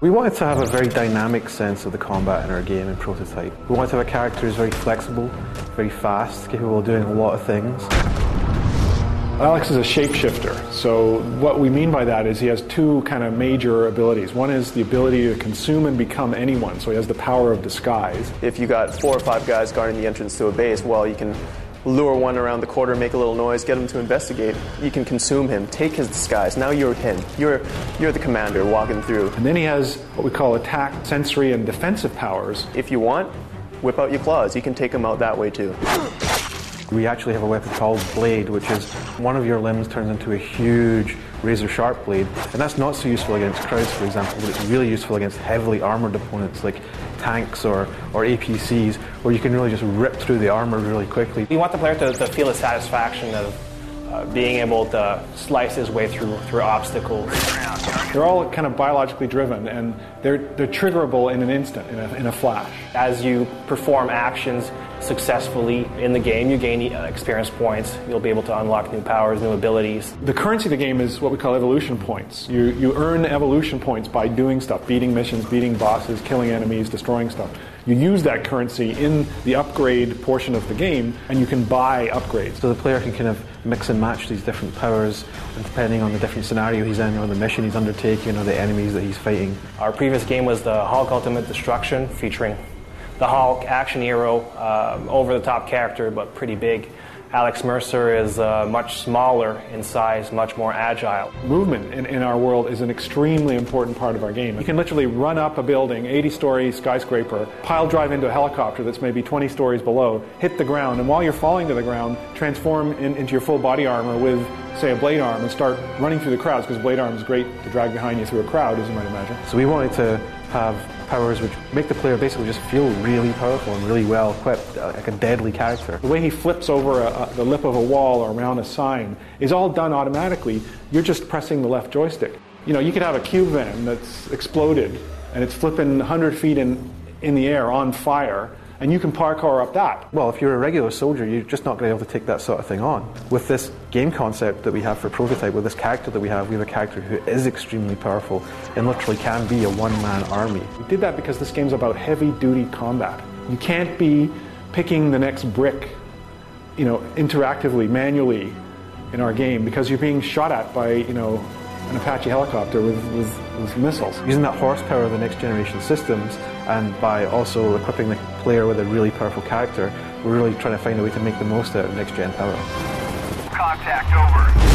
We wanted to have a very dynamic sense of the combat in our game in Prototype. We wanted to have a character who's very flexible, very fast, capable of doing a lot of things. Alex is a shapeshifter, so what we mean by that is he has two kind of major abilities. One is the ability to consume and become anyone, so he has the power of disguise. If you got 4 or 5 guys guarding the entrance to a base, well, you can lure one around the corner, make a little noise, get him to investigate. You can consume him, take his disguise. Now you're him. You're the commander walking through. And then he has what we call attack, sensory, and defensive powers. If you want, whip out your claws. You can take him out that way too. We actually have a weapon called Blade, which is one of your limbs turns into a huge razor-sharp blade. And that's not so useful against crowds, for example, but it's really useful against heavily armoured opponents like tanks or APCs, where you can really just rip through the armour really quickly. We want the player to feel the satisfaction of being able to slice his way through obstacles. They're all kind of biologically driven, and they're triggerable in an instant, in a flash. As you perform actions successfully in the game, you gain experience points. You'll be able to unlock new powers, new abilities. The currency of the game is what we call evolution points. You earn evolution points by doing stuff, beating missions, beating bosses, killing enemies, destroying stuff. You use that currency in the upgrade portion of the game, and you can buy upgrades. So the player can kind of mix and match these different powers, and depending on the different scenario he's in, or the mission he's undertaking, or the enemies that he's fighting. Our previous game was the Hulk Ultimate Destruction, featuring the Hulk, action hero, over-the-top character, but pretty big. Alex Mercer is much smaller in size, much more agile. Movement in our world is an extremely important part of our game. You can literally run up a building, 80-story skyscraper, pile drive into a helicopter that's maybe 20 stories below, hit the ground, and while you're falling to the ground, transform into your full body armor with, say, a blade arm and start running through the crowds, because blade arm is great to drag behind you through a crowd, as you might imagine. So we wanted to have powers which make the player basically just feel really powerful and really well equipped, like a deadly character. The way he flips over the lip of a wall or around a sign is all done automatically. You're just pressing the left joystick. You know, you could have a cube van that's exploded and it's flipping 100 feet in the air on fire, and you can parkour up that. Well, if you're a regular soldier, you're just not going to be able to take that sort of thing on. With this game concept that we have for Prototype, with this character that we have a character who is extremely powerful and literally can be a one-man army. We did that because this game's about heavy-duty combat. You can't be picking the next brick, you know, interactively, manually in our game, because you're being shot at by, you know, an Apache helicopter with missiles. Using that horsepower of the next generation systems, and by also equipping the player with a really powerful character, we're really trying to find a way to make the most out of next gen power. Contact over.